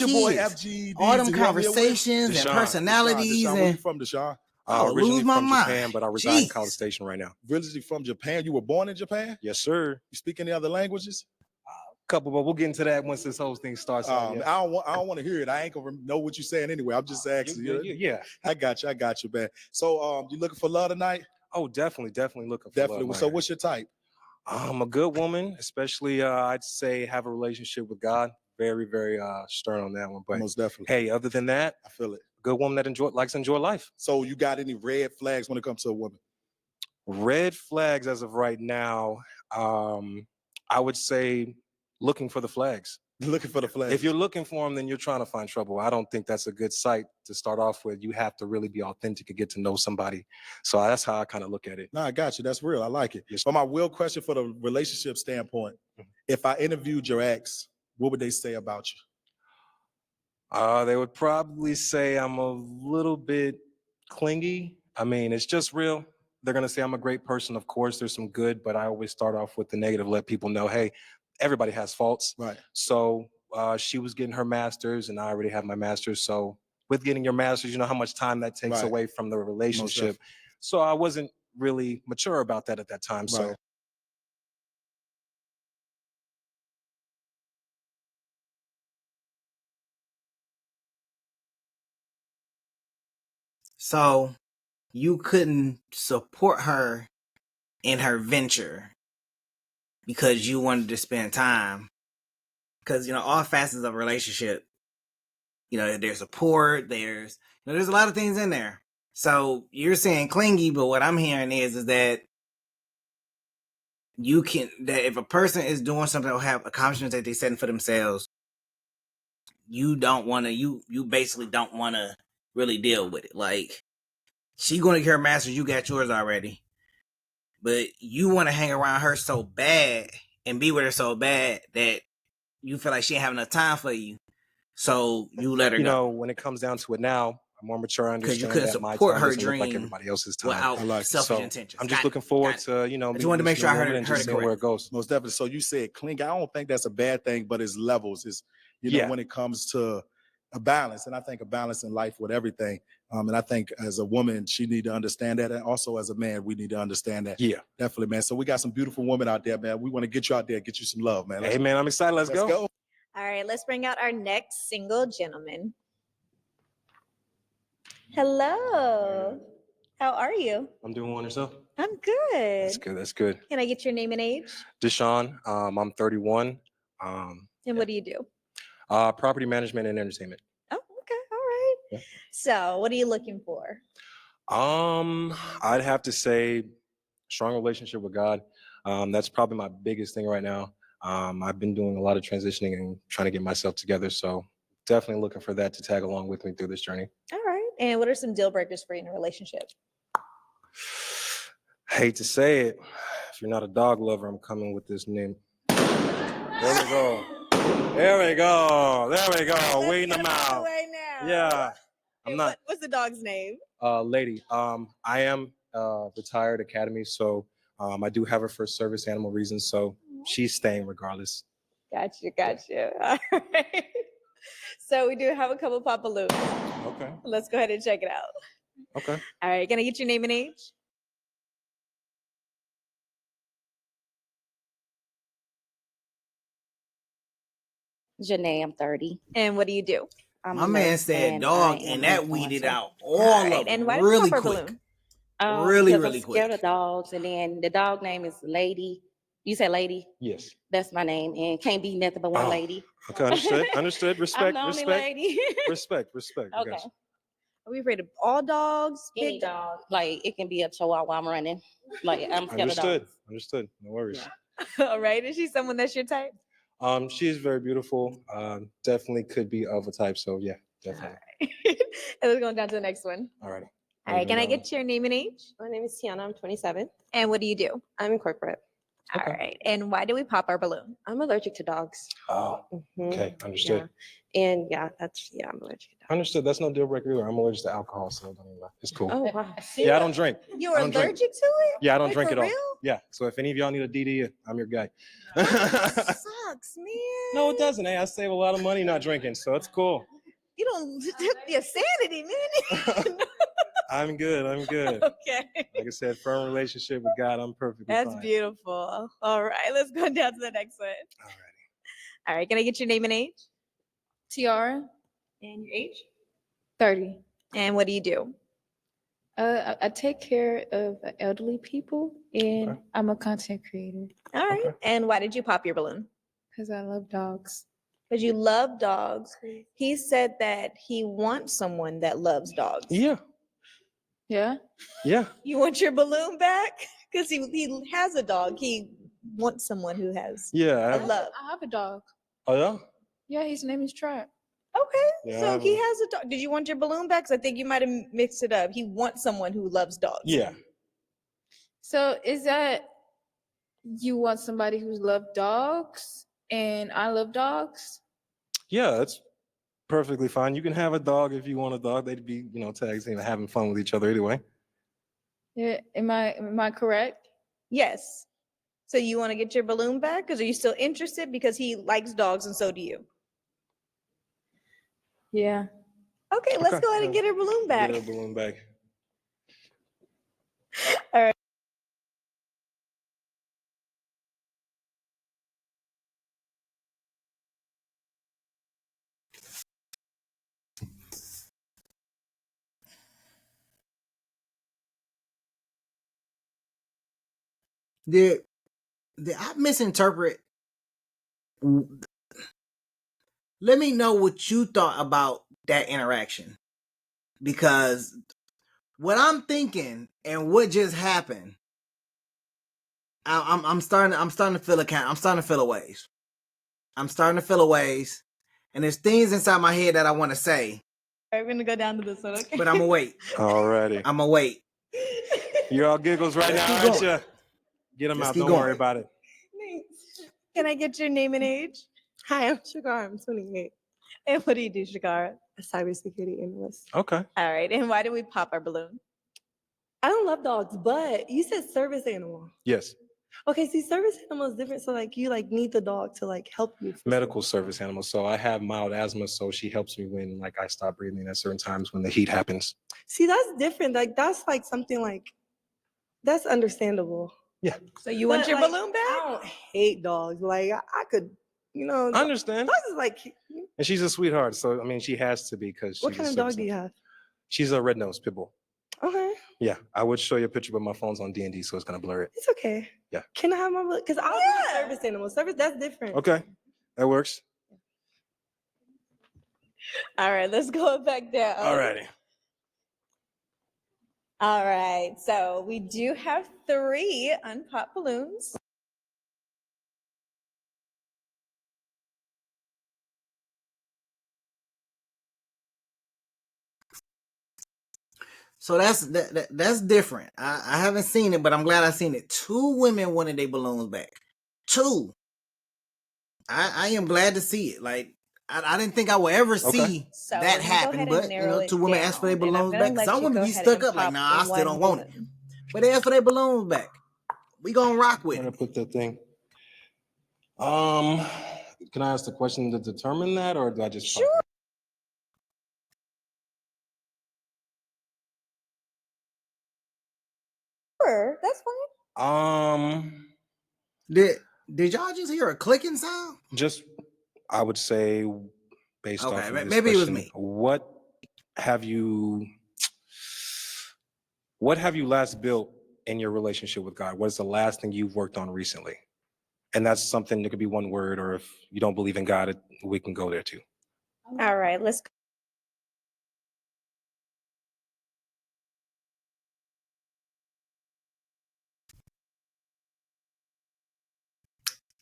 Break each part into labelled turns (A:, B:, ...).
A: Your boy
B: kids,
A: FG,
B: all them conversations and personalities,
A: Deshaun, where you
B: and
A: from, Deshaun?
B: I would
C: Originally
B: lose my
C: from
B: mind.
C: Japan, but I reside in
B: Jeez.
C: College Station right now.
A: Originally from Japan. You were born in Japan?
C: Yes, sir.
A: You speak any other languages?
C: Couple, but we'll get into that once this whole thing starts.
A: I don't want to hear it. I ain't gonna know what you're saying anyway. I'm just asking.
C: Yeah.
A: I got you, man. So, you looking for love tonight?
C: Oh, definitely looking for
A: Definitely.
C: love.
A: So, what's your type?
C: A good woman, especially I'd say have a relationship with God. Very, very stern on that one. But
A: most definitely.
C: Hey, other than that,
A: I feel it.
C: A good woman that likes to enjoy life.
A: So, you got any red flags when it comes to a woman?
C: Red flags as of right now, I would say looking for the flags.
A: Looking for the flags.
C: If you're looking for them, then you're trying to find trouble. I don't think that's a good sight to start off with. You have to really be authentic and get to know somebody. So that's how I kind of look at it.
A: No, I got you. That's real. I like it.
C: Yes.
A: But my real question for the relationship standpoint, if I interviewed your ex, what would they say about you?
C: They would probably say I'm a little bit clingy. I mean, it's just real. They're going to say I'm a great person. Of course, there's some good, but I always start off with the negative, let people know, hey, everybody has faults.
A: Right.
C: So she was getting her master's and I already have my master's. So with getting your master's, you know how much time that takes away from the relationship. So I wasn't really mature about that at that time. So
B: So you couldn't support her in her venture because you wanted to spend time. Because, all facets of a relationship, there's support, there's a lot of things in there. So you're saying clingy, but what I'm hearing is that that if a person is doing something or have accomplishments that they're setting for themselves, you basically don't want to really deal with it. Like, she going to get her master's, you got yours already. But you want to hang around her so bad and be with her so bad that you feel like she ain't have enough time for you. So you let her go.
C: When it comes down to it now, I'm more mature. I understand
B: you couldn't
C: that my
B: support
C: time
B: her
C: doesn't look like
B: dream
C: everybody else's time.
B: without selfish intentions.
C: I'm just looking forward to,
B: I just wanted to make sure I heard it
C: where it goes.
A: Most definitely. So you said clingy. I don't think that's a bad thing, but it's levels. It's, when it comes to a balance. And I think a balance in life with everything. And I think as a woman, she need to understand that. And also as a man, we need to understand that.
C: Yeah.
A: Definitely, man. So we got some beautiful women out there, man. We want to get you out there, get you some love, man.
C: Hey, man, I'm excited. Let's go.
D: All right, let's bring out our next single gentleman. Hello. How are you?
C: I'm doing well yourself.
D: I'm good.
C: That's good.
D: Can I get your name and age?
C: Deshaun, I'm 31.
D: And what do you do?
C: Property management and entertainment.
D: Oh, okay. All right.
C: Yeah.
D: So what are you looking for?
C: I'd have to say strong relationship with God. That's probably my biggest thing right now. I've been doing a lot of transitioning and trying to get myself together. So definitely looking for that to tag along with me through this journey.
D: All right. And what are some deal breakers for you in a relationship?
C: Hate to say it. If you're not a dog lover, I'm coming with this name. There we go. Waiting them out.
D: Right now.
C: Yeah. I'm not.
D: What's the dog's name?
C: Lady. I am retired academy, so I do have her for service animal reasons, so she's staying regardless.
D: Gotcha. All right. So we do have a couple pop balloons.
C: Okay.
D: Let's go ahead and check it out.
C: Okay.
D: All right. Can I get your name and age?
E: Janae, I'm 30.
D: And what do you do?
B: My man said dog, and that weeded out all of them
D: and why
B: really
D: pop
B: quick.
D: Balloon?
B: Really
E: I'm
B: quick.
E: scared of dogs, and then the dog name is Lady. You said Lady?
C: Yes.
E: That's my name, and can't be nothing but one lady.
C: Okay, understood. Respect,
E: I'm the only lady.
C: respect.
E: Okay.
C: Yes.
D: Are we afraid of all dogs?
E: Any dog. Like, it can be a chihuahua I'm running. Like, I'm scared of dogs.
C: Understood. No worries.
D: Yeah. All right. Is she someone that's your type?
C: She is very beautiful. Definitely could be of a type. So yeah, definitely.
D: And let's go down to the next one.
C: All right.
D: All right. Can I get your name and age?
F: My name is Tiana. I'm 27.
D: And what do you do?
F: I'm in corporate.
D: All right. And why do we pop our balloon?
F: I'm allergic to dogs.
C: Oh, okay. Understood.
F: Yeah. And I'm allergic to dogs.
C: Understood. That's no deal breaker either. I'm allergic to alcohol, so it's cool.
F: Oh, wow.
C: Yeah, I don't drink.
D: You're
C: I don't
D: allergic
C: drink.
D: to it?
C: Yeah, I don't
D: Wait,
C: drink
D: for
C: at all.
D: real?
C: Yeah. So if any of y'all need a DD, I'm your guy.
D: Sucks. sucks, man.
C: No, it doesn't. Hey, I save a lot of money not drinking, so it's cool.
D: You don't your sanity, man.
C: I'm good. I'm good.
D: Okay.
C: Like I said, firm relationship with God. I'm perfectly
D: That's
C: fine.
D: beautiful. All right, let's go down to the next one.
C: Alrighty.
D: All right, can I get your name and age?
G: Tiara,
D: And your age?
G: 30.
D: And what do you do?
G: I take care of elderly people and
C: Okay.
G: I'm a content creator
D: All right.
C: Okay.
D: And why did you pop your balloon?
G: because I love dogs.
D: Because you love dogs. He said that he wants someone that loves dogs.
C: Yeah.
G: Yeah?
C: Yeah.
D: You want your balloon back? Because he has a dog. He wants someone who has
C: Yeah.
D: a
C: I-
D: love.
G: I have a dog.
C: Oh yeah.
G: Yeah, his name is Trap.
D: Okay.
C: Yeah,
D: So
C: I
D: he
C: have
D: has a dog. Did you want your balloon back? 'Cause I think you might have mixed it up. He wants someone who loves dogs.
C: Yeah.
G: So is that you want somebody who loves dogs and I love dogs?
C: Yeah. That's perfectly fine. You can have a dog if you want a dog. They'd be, tag team having fun with each other anyway.
G: Yeah, am I correct?
D: Yes. So you want to get your balloon back? Because are you still interested? Because he likes dogs and so do you.
G: Yeah.
D: Okay, let's
C: Okay,
D: go ahead and
C: yeah.
D: get her balloon back.
C: Get a balloon back.
D: All right.
B: Did I misinterpret? Let me know what you thought about that interaction, because what I'm thinking and what just happened, I'm starting to feel I'm starting to feel a ways. I'm starting to feel a ways, and there's things inside my head that I want to say,
D: All right, we're gonna go down to this one, okay?
B: but I'm gonna wait.
C: Alrighty.
B: I'm gonna wait.
C: You're all giggles right
B: Let's
C: now,
B: keep
C: aren't
B: going.
C: you? Get them
B: Let's
C: out.
B: keep
C: Don't worry
B: going.
C: about it.
D: Can I get your name and age?
F: Hi, I'm Shakara. I'm 28.
D: And what do you do, Shakara?
F: A cybersecurity analyst.
C: Okay.
D: All right, and why did we pop our balloon?
F: I don't love dogs, but you said service animal.
C: Yes.
F: Okay, see, service animal is different. So like you need the dog to help you. for
C: Medical
F: certain-
C: service animal. So I have mild asthma, so she helps me when I stop breathing at certain times when the heat happens.
F: See, that's different. That's something that's understandable.
D: So you want
F: But,
D: your
F: like,
D: balloon back?
F: I don't hate dogs. I could,
C: I understand.
F: dogs is like.
C: And she's a sweetheart, so I mean she has to be because she's
F: What kind
C: a
F: of dog
C: service
F: do you
C: animal.
F: have?
C: She's a red-nosed pit bull.
F: Okay,
C: Yeah, I would show you a picture, but my phone's on D&D, so it's gonna blur it.
F: it's okay.
C: Yeah.
F: Can I have my because I don't
D: Yeah.
F: have service animal. Service that's different.
C: Okay, that works.
D: All right, let's go back down.
C: Alrighty.
D: All right, so we do have 3 unpopped balloons.
B: So that's different. I haven't seen it, but I'm glad I seen it. 2 women wanted their balloons back. 2. I am glad to see it. Like I didn't think I would ever see
D: So
B: that
D: we're gonna go
B: happen,
D: ahead and
B: but
D: narrow it
B: 2 women asked for their
D: down, and I'm
B: balloons
D: gonna
B: back.
D: let
B: Some
D: you
B: women
D: go
B: be
D: ahead
B: stuck
D: and
B: up like,
D: pop
B: nah, I still
D: one
B: don't want it.
D: balloon.
B: But they asked for their balloons back. We gonna rock
C: I'm
B: with
C: gonna
B: it.
C: put that thing. Can I ask the question to determine that, or do I just? pop
D: Sure. Sure, that's fine.
C: it?
B: Did y'all just hear a clicking sound?
C: Just, I would say, based
B: Okay,
C: off of this
B: maybe it was
C: question,
B: me.
C: What have you last built in your relationship with God? What is the last thing you've worked on recently? And that's something that could be one word, or if you don't believe in God, we can go there too.
D: All right, let's go.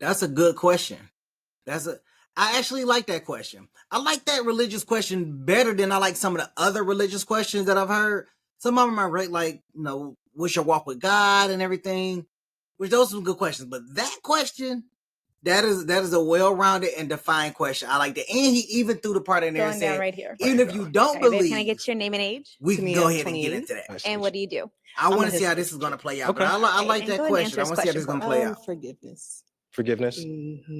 B: That's a good question. I actually like that question. I like that religious question better than I like some of the other religious questions that I've heard. Some of them are great, like, what's your walk with God and everything, which those are some good questions. But that question, that is a well-rounded and defined question. I like that. And he even threw the part in there and
D: Going down
B: said,
D: right here.
B: even if you don't
D: Okay, babe,
B: believe,
D: can I get your name and age?
B: we can go
F: Tamia,
B: ahead and get
F: 28.
B: into that.
C: Nice to
D: And
C: meet
D: what do you do?
B: I want
F: I'm
B: to
F: a
B: see how this
F: history
B: is going to
F: teacher.
B: play out.
C: Okay.
B: But I like
D: And
B: that
D: go ahead and
B: question. I
D: answer
B: want to see how
D: this
B: this is going to
D: question
B: play out.
F: Forgiveness.
C: Forgiveness.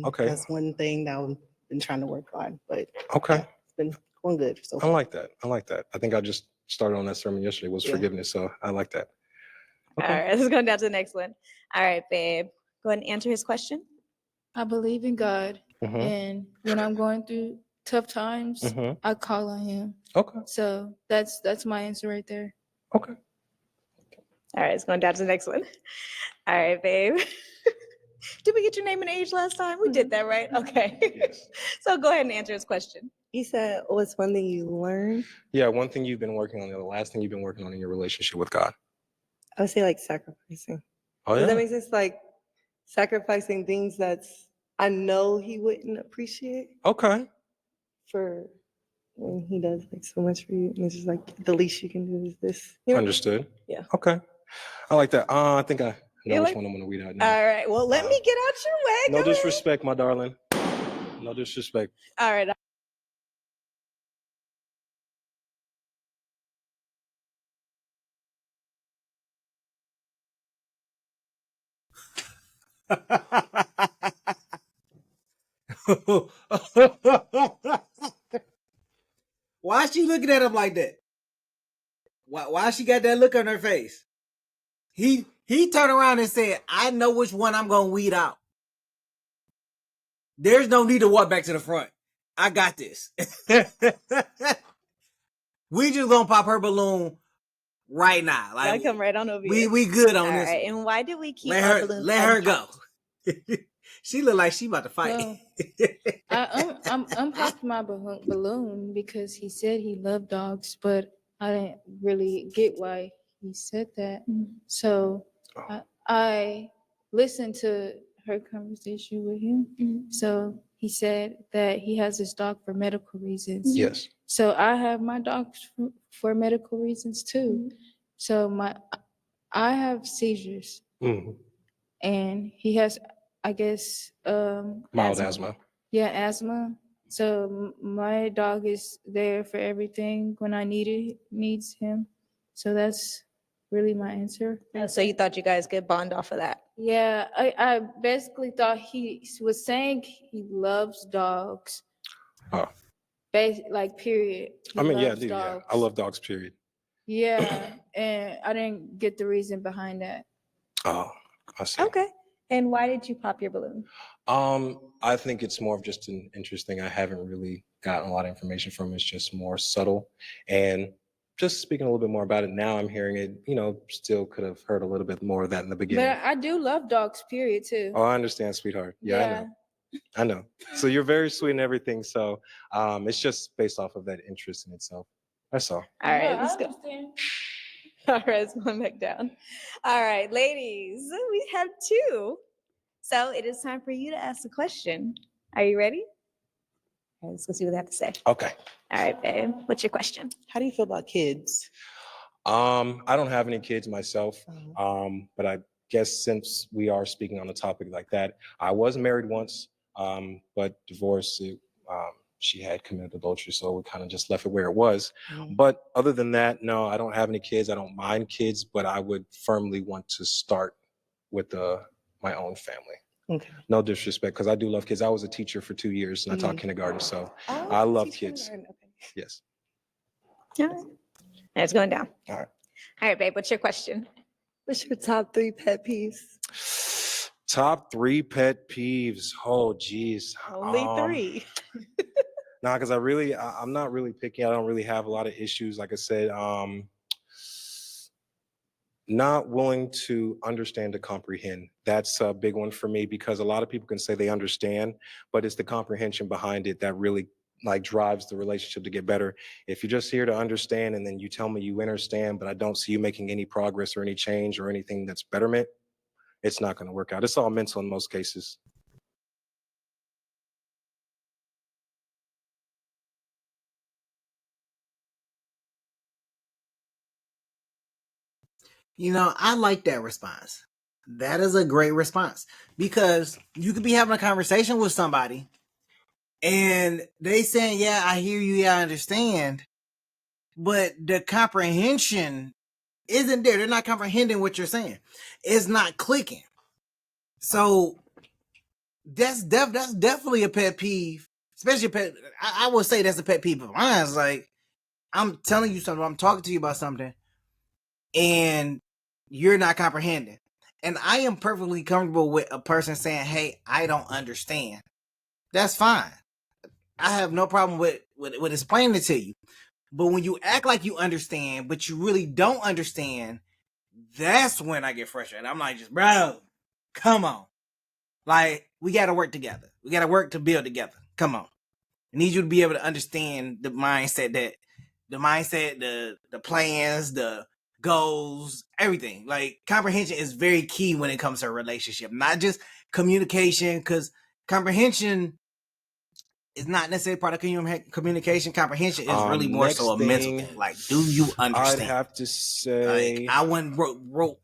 C: Okay.
H: That's one thing that I've been trying to work on, but
C: Okay.
H: yeah, it's been going good so
C: I
H: far.
C: like that. I like that. I think I just started on that sermon yesterday was
H: Yeah.
C: forgiveness. So I like that.
D: All
C: Okay.
D: right, let's go down to the next one. All right, babe. Go ahead and answer his question.
G: I believe in God,
C: Mhm.
G: and when I'm going through tough times,
C: Mhm.
G: I call on Him.
C: Okay.
G: So that's my answer right there.
C: Okay.
D: All right, let's go down to the next one. All right, babe. Did we get your name and age last time? We did that, right? Okay.
C: Yes.
D: So go ahead and answer his question.
F: You said, what's one thing you learned?
C: Yeah. One thing you've been working on, the last thing you've been working on in your relationship with God.
F: I would say like sacrificing.
C: Oh
F: Does
C: yeah.
F: that make sense? Like sacrificing things that's I know he wouldn't appreciate
C: Okay.
F: for when he does like so much for you. And it's just like the least you can do is this. You know?
C: Understood.
F: Yeah.
C: Okay. I like that. I think I know
D: You
C: which
D: like-
C: one I'm going to weed out now.
D: All right. Well, let me get out your way.
C: No
D: Go ahead.
C: disrespect, my darling. No disrespect.
D: All right.
B: Why is she looking at him like that? Why she got that look on her face? He turned around and said, I know which one I'm gonna weed out. There's no need to walk back to the front. I got this. We just gonna pop her balloon right now.
D: I'll
B: Like
D: come right on over here.
B: we good on
D: All
B: this.
D: right. And why did we keep
B: Let
D: our
B: her
D: balloons
B: let her
D: unpopped?
B: go. She look like she about to fight.
G: Well, I'm unpopped my balloon because he said he loved dogs, but I didn't really get why he said that. So I listened to her conversation with him. So he said that he has his dog for medical reasons.
C: Yes.
G: So I have my dogs for medical reasons too. So I have seizures,
C: Mhm.
G: and he has, I guess,
C: Mild asthma.
G: Yeah, asthma. So my dog is there for everything when I needs him. So that's really my answer.
D: So you thought you guys could bond off of that?
G: Yeah, I basically thought he was saying he loves dogs.
C: Oh.
G: Like period. He
C: I mean, yeah, I
G: loves
C: do. Yeah.
G: dogs.
C: I love dogs, period.
G: Yeah, and I didn't get the reason behind that.
C: Oh, I see.
D: Okay. And why did you pop your balloon?
C: I think it's more of just an interesting. I haven't really gotten a lot of information from it. It's just more subtle. And just speaking a little bit more about it now, I'm hearing it, still could have heard a little bit more of that in the beginning.
G: But I do love dogs, period, too.
C: Oh, I understand, sweetheart. Yeah, I know. So you're very sweet and everything. So it's just based off of that interest in itself. That's all.
D: All right,
G: Yeah,
D: let's
G: I
D: go.
G: understand.
D: All right, let's go back down. All right, ladies, we have two. So it is time for you to ask a question. Are you ready? All right, let's go see what they have to say.
C: Okay.
D: All right, babe. What's your question?
H: How do you feel about kids?
C: I don't have any kids myself.
H: Uh-huh.
C: But I guess since we are speaking on a topic like that, I was married once, but divorced. She had committed adultery, so we kind of just left it where it was.
H: Mhm.
C: But other than that, no, I don't have any kids. I don't mind kids, but I would firmly want to start with my own family.
H: Okay.
C: No disrespect, because I do love kids. I was a teacher for 2 years and I taught kindergarten, so
H: Oh,
C: I love
H: teach
C: kids.
H: kindergarten, okay.
C: Yes.
D: All right. It's going down.
C: All right.
D: All right, babe. What's your question?
F: What's your top 3 pet peeves?
C: Top 3 pet peeves. Oh, geez.
H: Only 3.
C: Nah, because I'm not really picky. I don't really have a lot of issues. Like I said, not willing to understand to comprehend. That's a big one for me because a lot of people can say they understand, but it's the comprehension behind it that really drives the relationship to get better. If you're just here to understand and then you tell me you understand, but I don't see you making any progress or any change or anything that's betterment, it's not going to work out. It's all mental in most cases.
B: I like that response. That is a great response because you could be having a conversation with somebody and they saying, yeah, I hear you. Yeah, I understand. But the comprehension isn't there. They're not comprehending what you're saying. It's not clicking. So that's definitely a pet peeve. Especially a pet. I would say that's a pet peeve of mine. It's like, I'm telling you something, I'm talking to you about something, and you're not comprehending. And I am perfectly comfortable with a person saying, "Hey, I don't understand." That's fine. I have no problem with explaining it to you. But when you act like you understand, but you really don't understand, that's when I get frustrated. I'm like, just, bro, come on. Like, we got to work together. We got to work to build together. Come on. I need you to be able to understand the mindset, the plans, the goals, everything. Like, comprehension is very key when it comes to a relationship, not just communication, because comprehension is not necessarily part of communication. Comprehension is really more so a mental thing. Like, do you understand?
C: I'd have to say,
B: like, I wouldn't wrote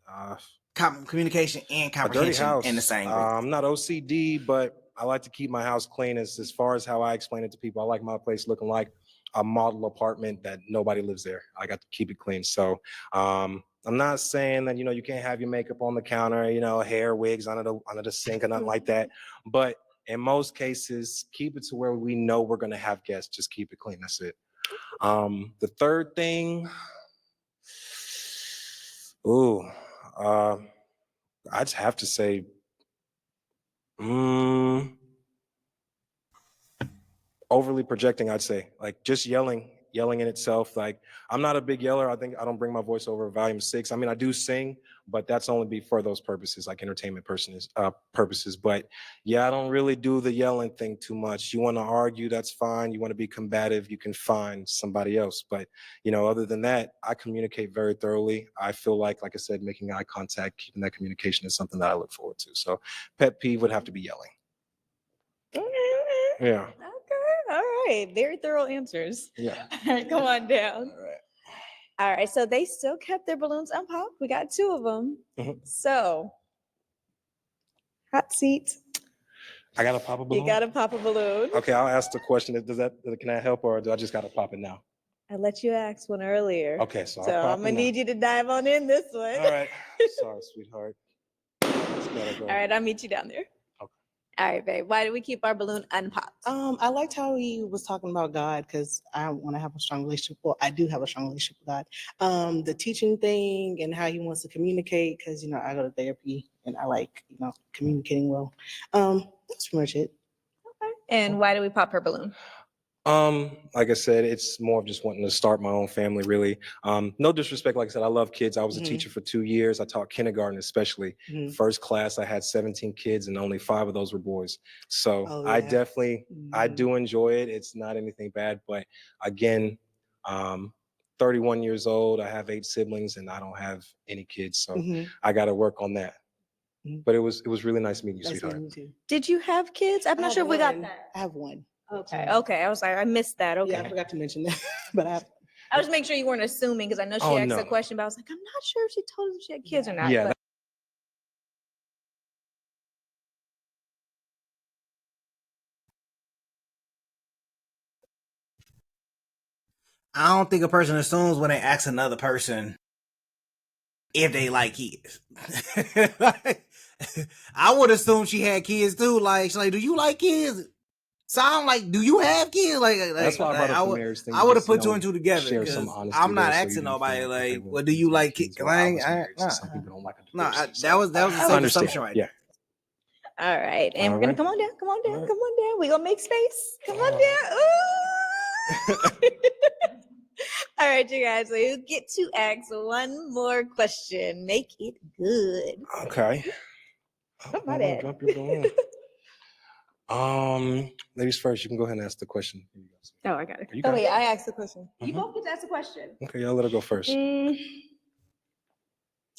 B: communication and comprehension in the same group.
C: I'm not OCD, but I like to keep my house clean. As far as how I explain it to people, I like my place looking like a model apartment that nobody lives there. I got to keep it clean. So I'm not saying that, you can't have your makeup on the counter, hair, wigs under the sink or nothing like that. But in most cases, keep it to where we know we're going to have guests. Just keep it clean. That's it. The third thing, I just have to say, overly projecting, I'd say. Like, just yelling in itself. Like, I'm not a big yeller. I think I don't bring my voice over volume 6. I mean, I do sing, but that's only be for those purposes, like entertainment purposes. But yeah, I don't really do the yelling thing too much. You want to argue, that's fine. You want to be combative, you can find somebody else. But, other than that, I communicate very thoroughly. I feel like I said, making eye contact, keeping that communication is something that I look forward to. So pet peeve would have to be yelling.
D: Okay.
C: Yeah.
D: All right. Very thorough answers.
C: Yeah.
D: All right, come on down.
C: All right.
D: All right. So they still kept their balloons unpopped. We got 2 of them.
C: Mhm.
D: So, hot seat.
C: I gotta pop a balloon.
D: You got to pop a balloon.
C: Okay, I'll ask the question. Can I help, or do I just gotta pop it now?
D: I let you ask one earlier.
C: Okay, so
D: So
C: I'll pop
D: I'm going
C: it
D: to
C: now.
D: need you to dive on in this one.
C: All right. Sorry, sweetheart. Just gotta go.
D: All right. I'll meet you down there.
C: Okay.
D: All right, babe. Why do we keep our balloon unpopped?
H: I liked how he was talking about God because I want to have a strong relationship. Well, I do have a strong relationship with God. The teaching thing and how he wants to communicate because I go to therapy and I like communicating well. That's pretty much it.
D: Okay. And why do we pop her balloon?
C: Like I said, it's more of just wanting to start my own family, really. No disrespect, like I said, I love kids. I was a teacher for 2 years. I taught kindergarten, especially. First class, I had 17 kids, and only 5 of those were boys. So I definitely, I do enjoy it. It's not anything bad, but again, 31 years old. I have 8 siblings, and I don't have any kids, so I got to work on that. But it was really nice meeting you, sweetheart.
D: Did you have kids? I'm not sure if we got that.
H: I have one.
D: Okay. Okay. I was like, I missed that. Okay.
H: Yeah, I forgot to mention that, but
D: I was making sure you weren't assuming because I know she
C: Oh,
D: asked
C: no.
D: a question, but I was like, I'm not sure if she told us she had kids or not.
C: Yeah,
D: but-
B: I don't think a person assumes when they ask another person if they like kids. I would assume she had kids too. Like, she's like, do you like kids? Sound like, do you have kids?
C: That's why I brought up the marriage thing.
B: I would have
C: just,
B: put 2 and 2 together.
C: share
B: 'cause
C: some honesty
B: I'm not
C: there so you
B: asking
C: didn't
B: nobody
C: feel
B: like,
C: okay
B: well,
C: with
B: do you like kids?
C: Well, I was
B: I
C: married, so
B: nah.
C: some people don't like a
B: No,
C: divorce,
B: that was a
C: I
B: safe
C: understand.
B: assumption right
C: Yeah.
D: All right. And
C: All
D: we're going
C: right.
D: to come on down. Come on down.
C: All right.
D: Come on down. We're going to make space. Come on
C: All
D: down. Ooh. All right, you guys. So you get to ask one more question. Make it good.
C: Okay.
D: Oh, my
C: I'm gonna
D: bad.
C: drop your balloon. Ladies first, you can go ahead and ask the question. Here you go.
D: Oh, I got it.
C: You
F: Oh
C: got it.
F: wait, I asked the question.
D: You both get to ask a question.
C: Okay, y'all let her go first.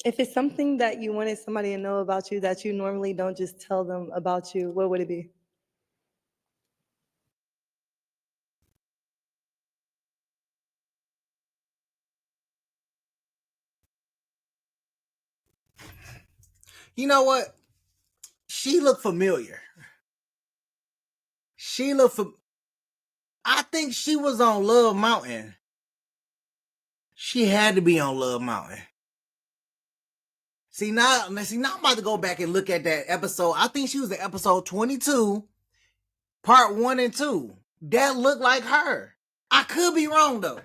F: If it's something that you wanted somebody to know about you that you normally don't just tell them about you, what would it be?
B: You know what? She looked familiar. I think she was on Love Mountain. She had to be on Love Mountain. See now I'm about to go back and look at that episode. I think she was in episode 22, part 1 and 2. That looked like her. I could be wrong though.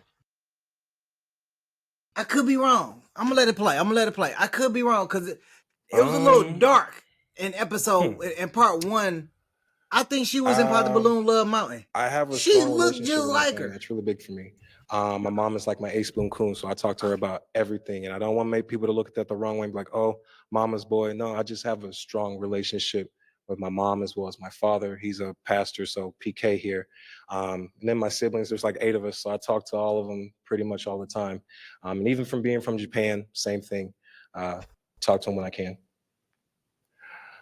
B: I could be wrong. I'm gonna let it play. I could be wrong because it was a little dark in episode in part 1. I think she was in Pop the Balloon Love Mountain.
C: I have a
B: She
C: strong
B: looked
C: relationship
B: just
C: with my
B: like
C: family.
B: her.
C: That's really big for me. My mom is like my ace boon coon, so I talk to her about everything, and I don't want to make people to look at that the wrong way, and be like, "Oh, mama's boy." No, I just have a strong relationship with my mom as well as my father. He's a pastor, so PK here. And then my siblings, there's like 8 of us, so I talk to all of them pretty much all the time. And even from being from Japan, same thing. Talk to them when I can.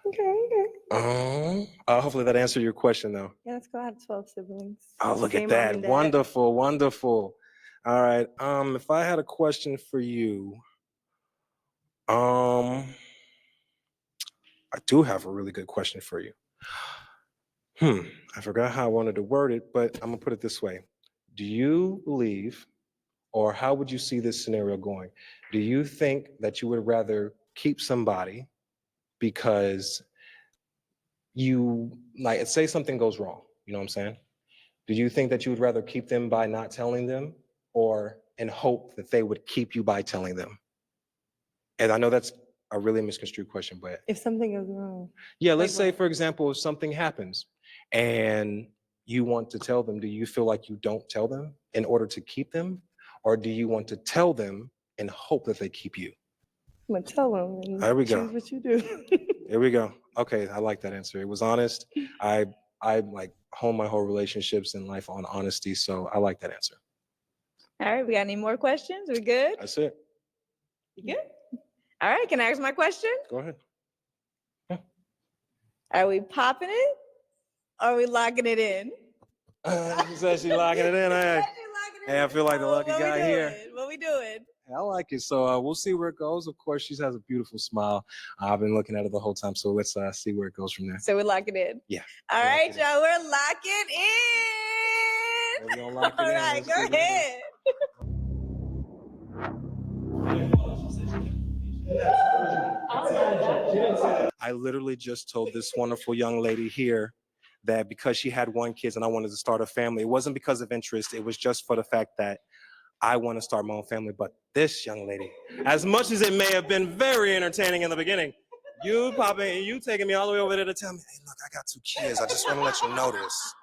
F: Okay.
C: Hopefully that answered your question, though.
F: Yeah, let's go. I have 12 siblings.
C: Oh, look at
F: Same mom
C: that.
F: and dad.
C: Wonderful, wonderful. All right. If I had a question for you, I do have a really good question for you. I forgot how I wanted to word it, but I'm gonna put it this way. Do you believe, or how would you see this scenario going? Do you think that you would rather keep somebody because you, like, say something goes wrong, you know what I'm saying? Do you think that you would rather keep them by not telling them, or in hope that they would keep you by telling them? And I know that's a really misconstrued question, but
F: If something goes wrong.
C: yeah, let's
F: Like
C: say,
F: what?
C: for example, if something happens and you want to tell them, do you feel like you don't tell them in order to keep them? Or do you want to tell them and hope that they keep you?
F: I'm gonna tell them and
C: There we go.
F: choose what you do.
C: There we go. Okay, I like that answer. It was honest. I like hone my whole relationships in life on honesty, so I like that answer.
D: All right, we got any more questions? We good?
C: That's it.
D: You good? All right, can I ask my question?
C: Go ahead.
D: Are we popping it? Or are we locking it in?
C: She said she's locking it in. Hey, I feel like the lucky
D: What we
C: guy here.
D: doing? What we doing?
C: I like it. So we'll see where it goes. Of course, she has a beautiful smile. I've been looking at her the whole time. So let's see where it goes from there.
D: So we're locking in.
C: Yeah.
D: All
C: we're
D: right,
C: locking in.
D: y'all, we're locking in.
C: We're gonna lock it
D: All
C: in.
D: right,
C: Let's
D: go
C: get it in.
D: ahead.
C: I literally just told this wonderful young lady here that because she had 1 kid and I wanted to start a family, it wasn't because of interest. It was just for the fact that I want to start my own family. But this young lady, as much as it may have been very entertaining in the beginning, you popping and you taking me all the way over there to tell me, hey, look, I got 2 kids. I just want to let you know this.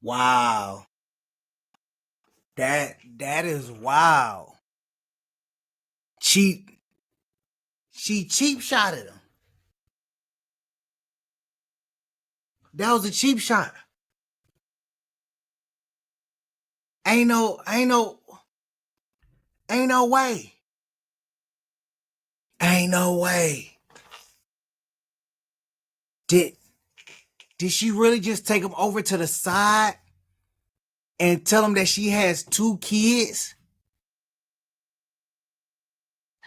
B: Wow. That is wow. She cheap shot at him. That was a cheap shot. Ain't no way. Ain't no way. Did she really just take him over to the side and tell him that she has 2 kids?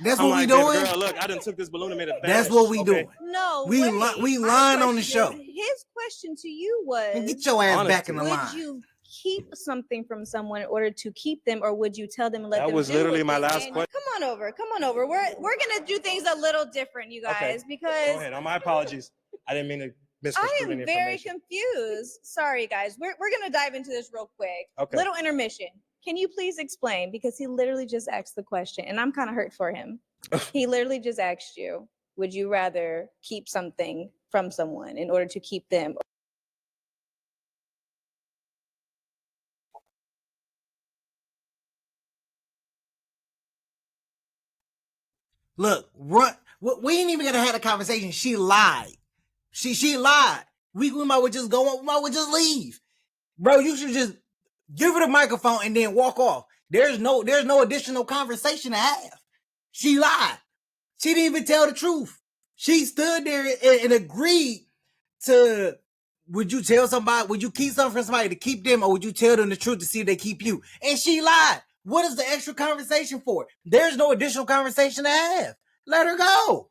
B: That's what we
C: like,
B: doing?
C: Baby girl, look, I done took this balloon and made it
B: That's
C: vanish.
B: what we
C: Okay.
B: doing.
D: No,
B: We
D: wait.
B: we
D: My
B: lying on the show.
D: question- His question to you was,
B: Get your ass back in the
D: would
B: line.
D: you keep something from someone in order to keep them, or would you tell them and let
C: That
D: them
C: was
D: do
C: literally
D: with
C: my
D: it?
C: last
D: And
C: question.
D: Come on over. We're gonna do things a little different, you
C: Okay.
D: guys,
C: Go
D: because
C: ahead. My apologies. I didn't mean to
D: I
C: misconstrue any
D: am very
C: information.
D: confused. Sorry, guys. We're gonna dive into this real quick.
C: Okay.
D: Little intermission. Can you please explain? Because he literally just asked the question, and I'm kind of hurt for him. He literally just asked you, would you rather keep something from someone in order to keep them?
B: Look, run. We ain't even gonna have a conversation. She lied. She lied. We might well just go on. We might well just leave. Bro, you should just give her the microphone and then walk off. There's no additional conversation to have. She lied. She didn't even tell the truth. She stood there and agreed to, would you tell somebody, would you keep something from somebody to keep them, or would you tell them the truth to see if they keep you? And she lied. What is the extra conversation for? There's no additional conversation to have. Let her go.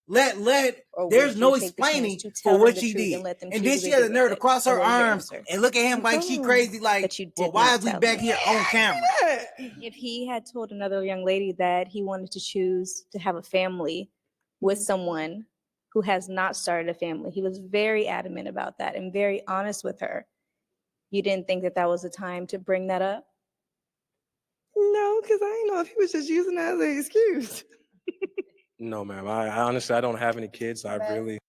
D: Or
B: there's
D: would
B: no
D: you take the chance
B: explaining
D: to
B: for
D: tell
B: what
D: them the
B: she
D: truth
B: did.
D: and let them
B: And then
D: choose
B: she
D: what
B: has
D: they
B: the
D: do
B: nerve to
D: with it?
B: cross
D: And
B: her
D: what is your
B: arms
D: answer?
B: and look at him like she crazy, like,
D: But you
B: well,
D: did
B: why
D: not
B: is we
D: tell
B: back
D: him.
B: here on camera?
D: If he had told another young lady that he wanted to choose to have a family with someone who has not started a family, he was very adamant about that and very honest with her. You didn't think that that was the time to bring that up?
F: No, because I didn't know if he was just using that as an excuse.
C: No, ma'am. I honestly, I don't have any kids. I really.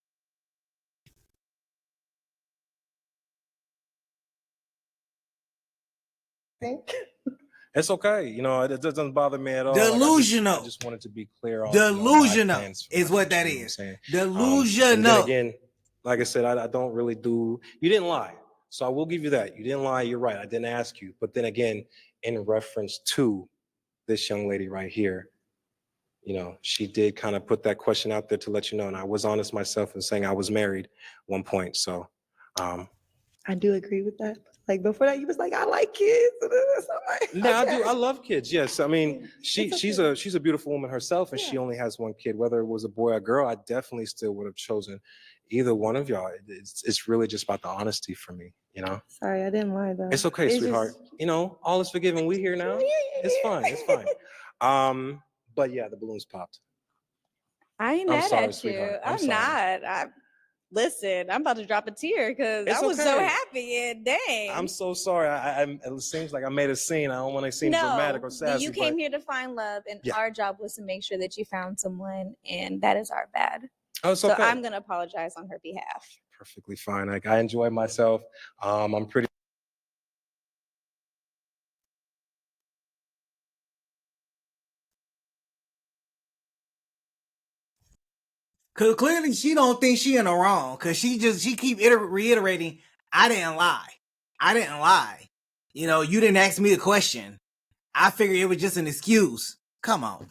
C: It's okay. You know, it doesn't bother me at all. Like, I
B: Delusional.
C: just wanted to be clear on
B: Delusional
C: my plans for
B: is
C: my
B: what that
C: future, you know
B: is.
C: what I'm saying?
B: Delusional.
C: And then again, like I said, I don't really do. You didn't lie, so I will give you that. You didn't lie. You're right. I didn't ask you. But then again, in reference to this young lady right here, you know, she did kind of put that question out there to let you know, and I was honest myself in saying I was married one point. So,
F: I do agree with that. Like before that, he was like, I like kids. So I'm like,
C: yeah, I do.
F: okay.
C: I love kids. Yes, I mean,
F: It's
C: she's
F: okay.
C: a beautiful woman herself, and she
F: Yeah.
C: only has one kid. Whether it was a boy or girl, I definitely still would have chosen either one of y'all. It's really just about the honesty for me, you know.
F: Sorry, I didn't lie though.
C: It's okay,
F: It's
C: sweetheart.
F: just-
C: You know, all is forgiven. We here now. It's fine. It's fine. But yeah, the balloons popped.
D: I ain't
C: I'm
D: mad
C: sorry,
D: at you.
C: sweetheart. I'm
D: I'm
C: sorry.
D: not. Listen, I'm about to drop a tear because
C: It's
D: I was so
C: okay.
D: happy and dang.
C: I'm so sorry. It seems like I made a scene. I don't want to seem dramatic or sassy,
D: you came here to find love, and
C: Yeah.
D: our job was to make sure that you found someone, and that is our bad.
C: oh, it's
D: So
C: okay.
D: I'm gonna apologize on her behalf.
C: Perfectly fine. Like, I enjoy myself. I'm pretty.
B: Cause clearly she don't think she in the wrong. Cause she keep reiterating, I didn't lie. I didn't lie. You know, you didn't ask me the question. I figured it was just an excuse. Come on.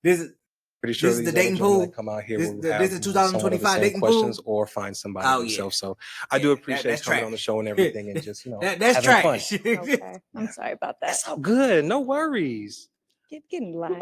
B: This is
C: Pretty sure
B: this is
C: these
B: the dating
C: other gentlemen
B: pool.
C: that come out here
B: This-
C: will
B: this
C: have
B: is
C: somewhat of the
B: 2025
C: same
B: dating
C: questions
B: pool?
C: or find somebody
B: Oh,
C: themselves.
B: yeah.
C: So I do
B: Yeah,
C: appreciate
B: that's
C: coming on the
B: trash.
C: show and everything, and just
B: That's
C: having fun.
B: trash.
D: Okay, I'm sorry about that.
C: That's all good. No worries.
D: Get in line.